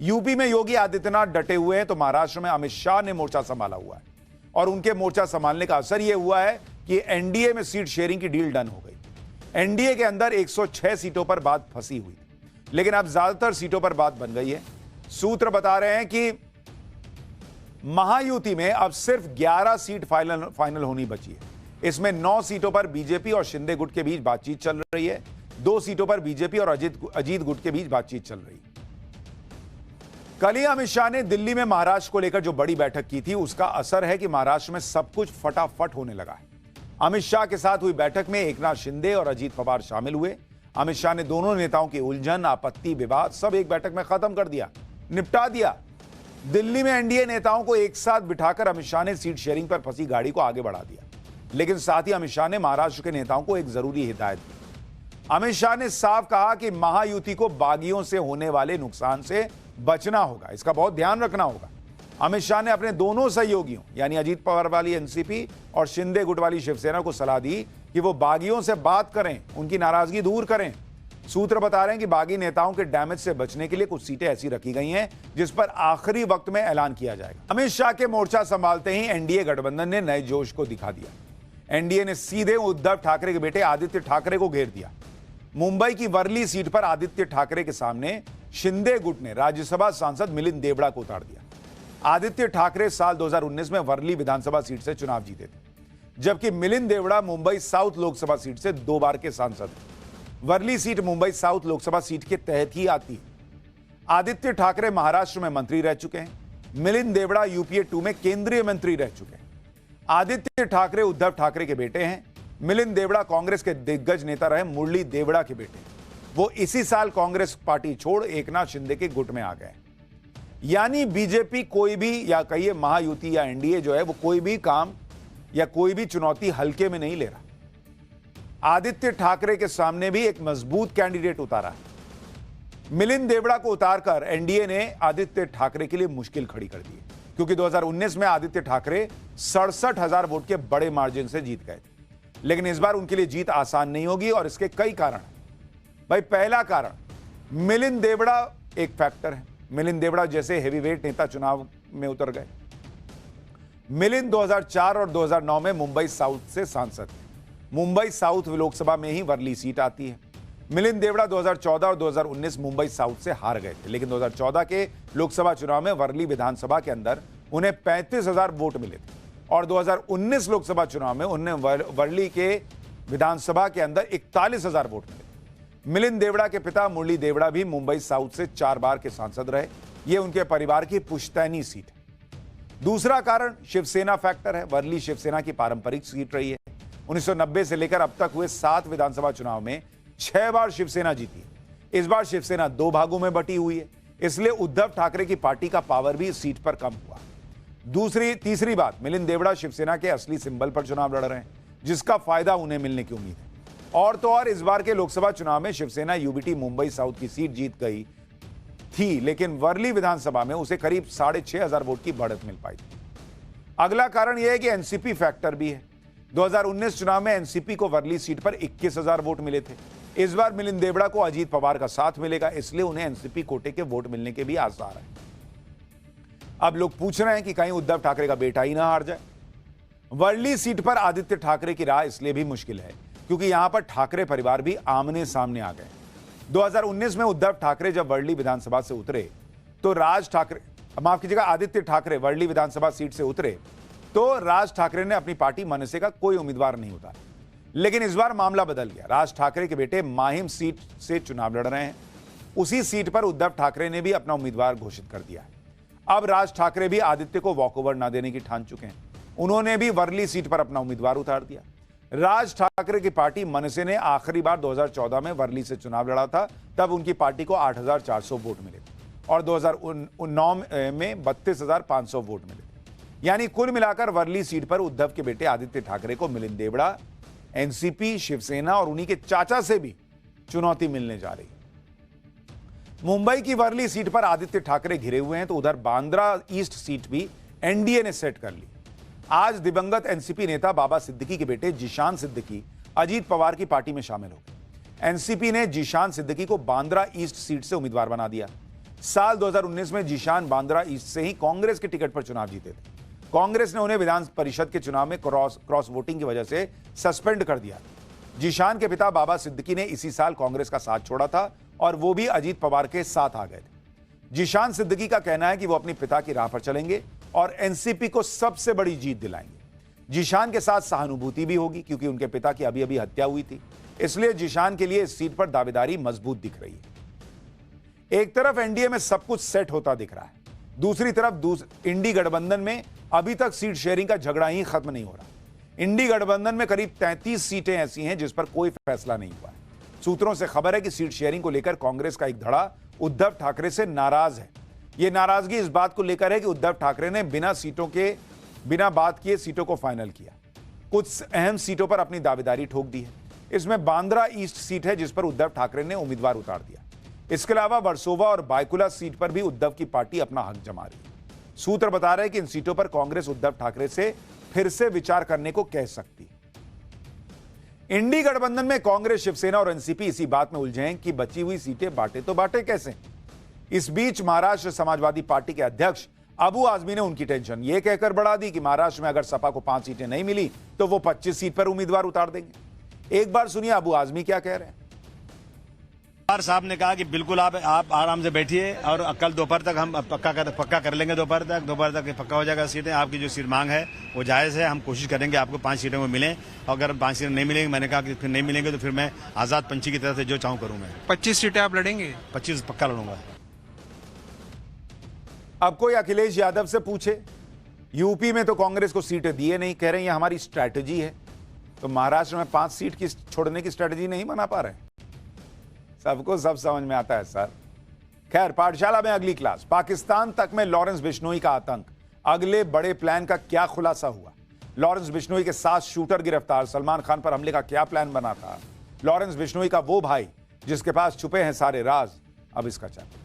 UP में योगी आदित्यनाथ डटे हुए हैं तो महाराष्ट्र में अमित शाह ने मोर्चा संभाला हुआ है और उनके मोर्चा संभालने का असर यह हुआ है कि एनडीए में सीट शेयरिंग की डील डन हो गई। एनडीए के अंदर 106 सीटों पर बात फंसी हुई थी, लेकिन अब ज्यादातर सीटों पर बात बन गई है। सूत्र बता रहे हैं कि महायुति में अब सिर्फ 11 सीट फाइनल होनी बची है। इसमें 9 सीटों पर बीजेपी और शिंदे गुट के बीच बातचीत चल रही है, 2 सीटों पर बीजेपी और अजीत गुट के बीच बातचीत चल रही है। कल ही अमित शाह ने दिल्ली में महाराष्ट्र को लेकर जो बड़ी बैठक की थी, उसका असर है कि महाराष्ट्र में सब कुछ फटाफट होने लगा है। अमित शाह के साथ हुई बैठक में एकनाथ शिंदे और अजीत पवार शामिल हुए। अमित शाह ने दोनों नेताओं की उलझन, आपत्ति, विवाद सब एक बैठक में खत्म कर दिया, निपटा दिया। दिल्ली में एनडीए नेताओं को एक साथ बिठाकर अमित शाह ने सीट शेयरिंग पर फंसी गाड़ी को आगे बढ़ा दिया, लेकिन साथ ही अमित शाह ने महाराष्ट्र के नेताओं को एक जरूरी हिदायत दी। अमित शाह ने साफ कहा कि महायुति को बागियों से होने वाले नुकसान से बचना होगा, इसका बहुत ध्यान रखना होगा। अमित शाह ने अपने दोनों सहयोगियों यानी अजीत पवार वाली एनसीपी और शिंदे गुट वाली शिवसेना को सलाह दी कि वो बागियों से बात करें, उनकी नाराजगी दूर करें। सूत्र बता रहे हैं कि बागी नेताओं के डैमेज से बचने के लिए कुछ सीटें ऐसी रखी गई हैं जिस पर आखिरी वक्त में ऐलान किया जाएगा। अमित शाह के मोर्चा संभालते ही एनडीए गठबंधन ने नए जोश को दिखा दिया। एनडीए ने सीधे उद्धव ठाकरे के बेटे आदित्य ठाकरे को घेर दिया। मुंबई की वर्ली सीट पर आदित्य ठाकरे के सामने शिंदे गुट ने राज्यसभा सांसद मिलिंद देवड़ा को उतार दिया। आदित्य ठाकरे साल 2019 में वर्ली विधानसभा सीट से चुनाव जीते थे, जबकि मिलिंद देवड़ा मुंबई साउथ लोकसभा सीट से 2 बार के सांसद हैं। Worli seat Mumbai south Lok Sabha seat के तहत ही आती है। आदित्य ठाकरे महाराष्ट्र में मंत्री रह चुके हैं। मिलिंद देवड़ा यूपीए 2 में केंद्रीय मंत्री रह चुके हैं। आदित्य ठाकरे उद्धव ठाकरे के बेटे हैं। मिलिंद देवड़ा कांग्रेस के दिग्गज नेता रहे मुरली देवड़ा के बेटे। वो इसी साल कांग्रेस पार्टी छोड़ एकनाथ शिंदे के गुट में आ गए। यानी बीजेपी कोई भी या कहिए महायुति या एनडीए जो है वो कोई भी काम या कोई भी चुनौती हल्के में नहीं ले रहा। आदित्य ठाकरे के सामने भी एक मजबूत कैंडिडेट उतारा है। मिलिंद देवड़ा को उतारकर एनडीए ने आदित्य ठाकरे के लिए मुश्किल खड़ी कर दी, क्योंकि 2019 में आदित्य ठाकरे 67,000 वोट के बड़े मार्जिन से जीत गए थे। लेकिन इस बार उनके लिए जीत आसान नहीं होगी और इसके कई कारण हैं। भाई, पहला कारण मिलिंद देवड़ा एक फैक्टर है। मिलिंद देवड़ा जैसे हेवीवेट नेता चुनाव में उतर गए। मिलिंद 2004 और 2009 में मुंबई साउथ से सांसद थे। मुंबई साउथ लोकसभा में ही वर्ली सीट आती है। मिलिंद देवड़ा 2014 और 2019 मुंबई साउथ से हार गए थे, लेकिन 2014 के लोकसभा चुनाव में वर्ली विधानसभा के अंदर उन्हें 35,000 वोट मिले थे और 2019 लोकसभा चुनाव में उन्हें वर्ली के विधानसभा के अंदर 41,000 वोट मिले। मिलिंद देवड़ा के पिता मुरली देवड़ा भी मुंबई साउथ से 4 बार के सांसद रहे। यह उनके परिवार की पुश्तैनी सीट है। दूसरा कारण शिवसेना फैक्टर है। वर्ली शिवसेना की पारंपरिक सीट रही है। 1990 से लेकर अब तक हुए 7 विधानसभा चुनाव में 6 बार शिवसेना जीती है। इस बार शिवसेना 2 भागों में बटी हुई है, इसलिए उद्धव ठाकरे की पार्टी का पावर भी इस सीट पर कम हुआ। तीसरी बात, मिलिंद देवड़ा शिवसेना के असली सिंबल पर चुनाव लड़ रहे हैं, जिसका फायदा उन्हें मिलने की उम्मीद है। और तो और इस बार के लोकसभा चुनाव में शिवसेना यूबीटी मुंबई साउथ की सीट जीत गई थी, लेकिन वर्ली विधानसभा में उसे करीब 6,500 वोट की बढ़त मिल पाई थी। अगला कारण यह है कि एनसीपी फैक्टर भी है। 2019 चुनाव में एनसीपी को वर्ली सीट पर 21,000 वोट मिले थे। इस बार मिलिंद देवड़ा को अजीत पवार का साथ मिलेगा, इसलिए उन्हें एनसीपी कोटे के वोट मिलने के भी आसार हैं। अब लोग पूछ रहे हैं कि कहीं उद्धव ठाकरे का बेटा ही ना हार जाए। वर्ली सीट पर आदित्य ठाकरे की राह इसलिए भी मुश्किल है क्योंकि यहां पर ठाकरे परिवार भी आमने सामने आ गए। 2019 में उद्धव ठाकरे जब वर्ली विधानसभा से उतरे तो आदित्य ठाकरे वर्ली विधानसभा सीट से उतरे तो राज ठाकरे ने अपनी पार्टी मनसे का कोई उम्मीदवार नहीं उतारा। लेकिन इस बार मामला बदल गया। राज ठाकरे के बेटे माहिम सीट से चुनाव लड़ रहे हैं। उसी सीट पर उद्धव ठाकरे ने भी अपना उम्मीदवार घोषित कर दिया है। अब राज ठाकरे भी आदित्य को वॉकओवर न देने की ठान चुके हैं। उन्होंने भी वर्ली सीट पर अपना उम्मीदवार उतार दिया। राज ठाकरे की पार्टी मनसे ने आखिरी बार 2014 में वर्ली से चुनाव लड़ा था, तब उनकी पार्टी को 8,400 वोट मिले थे और 2009 में 32,500 वोट मिले थे। यानी कुल मिलाकर वर्ली सीट पर उद्धव के बेटे आदित्य ठाकरे को मिलिंद देवड़ा, एनसीपी, शिवसेना और उन्हीं के चाचा से भी चुनौती मिलने जा रही। मुंबई की वर्ली सीट पर आदित्य ठाकरे घिरे हुए हैं तो उधर बांद्रा ईस्ट सीट भी एनडीए ने सेट कर ली। आज दिवंगत एनसीपी नेता बाबा सिद्दीकी के बेटे जीशान सिद्दीकी अजीत पवार की पार्टी में शामिल हो गए। एनसीपी ने जीशान सिद्दीकी को बांद्रा ईस्ट सीट से उम्मीदवार बना दिया। साल 2019 में जीशान बांद्रा ईस्ट से ही कांग्रेस के टिकट पर चुनाव जीते थे। कांग्रेस ने उन्हें विधान परिषद के चुनाव में क्रॉस वोटिंग की वजह से सस्पेंड कर दिया। जीशान के पिता बाबा सिद्दीकी ने इसी साल कांग्रेस का साथ छोड़ा था और वो भी अजीत पवार के साथ आ गए थे। जीशान सिद्दीकी का कहना है कि वो अपने पिता की राह पर चलेंगे और एनसीपी को सबसे बड़ी जीत दिलाएंगे। जीशान के साथ सहानुभूति भी होगी क्योंकि उनके पिता की अभी अभी हत्या हुई थी, इसलिए जीशान के लिए इस सीट पर दावेदारी मजबूत दिख रही है। एक तरफ एनडीए में सब कुछ सेट होता दिख रहा है, दूसरी तरफ इंडी गठबंधन में अभी तक सीट शेयरिंग का झगड़ा ही खत्म नहीं हो रहा। इंडी गठबंधन में करीब 33 सीटें ऐसी हैं जिस पर कोई फैसला नहीं हुआ है। सूत्रों से खबर है कि सीट शेयरिंग को लेकर कांग्रेस का एक धड़ा उद्धव ठाकरे से नाराज है। यह नाराजगी इस बात को लेकर है कि उद्धव ठाकरे ने बिना बात किए सीटों को फाइनल किया। कुछ अहम सीटों पर अपनी दावेदारी ठोक दी है। इसमें बांद्रा ईस्ट सीट है जिस पर उद्धव ठाकरे ने उम्मीदवार उतार दिया। इसके अलावा वर्सोवा और बायकुला सीट पर भी उद्धव की पार्टी अपना हक जमा रही है। सूत्र बता रहे हैं कि इन सीटों पर कांग्रेस उद्धव ठाकरे से फिर से विचार करने को कह सकती है। इंडी गठबंधन में कांग्रेस, शिवसेना और एनसीपी इसी बात में उलझे हैं कि बची हुई सीटें बांटे तो बांटे कैसे। इस बीच महाराष्ट्र समाजवादी पार्टी के अध्यक्ष अबू आजमी ने उनकी टेंशन यह कहकर बढ़ा दी कि महाराष्ट्र में अगर सपा को 5 सीटें नहीं मिली तो वो 25 सीट पर उम्मीदवार उतार देंगे। एक बार सुनिए अबू आजमी क्या कह रहे हैं। साहब ने कहा कि बिल्कुल आप आराम से बैठिए और कल दोपहर तक हम पक्का कर लेंगे। दोपहर तक पक्का हो जाएगा सीटें। आपकी जो सीट मांग है वो जायज़ है। हम कोशिश करेंगे आपको 5 सीटें वो मिलें। अगर 5 सीटें नहीं मिलेंगी, मैंने कहा कि फिर नहीं मिलेंगे तो फिर मैं आज़ाद पंछी की तरफ से जो चाहूँ करूँ। मैं 25 सीटें आप लड़ेंगे? 25 पक्का लड़ूंगा। अब कोई अखिलेश यादव से पूछे, यूपी में तो कांग्रेस को सीटें दिए नहीं, कह रहे हैं ये हमारी स्ट्रैटेजी है। तो महाराष्ट्र में 5 सीट की छोड़ने की स्ट्रैटेजी नहीं बना पा रहे। सबको सब समझ में आता है सर। खैर, पाठशाला में अगली क्लास। पाकिस्तान तक में लॉरेंस बिश्नोई का आतंक, अगले बड़े प्लान का क्या खुलासा हुआ? लॉरेंस बिश्नोई के 7 शूटर गिरफ्तार, सलमान खान पर हमले का क्या प्लान बना था? लॉरेंस बिश्नोई का वो भाई जिसके पास छुपे हैं सारे राज, अब इसका चर्चा।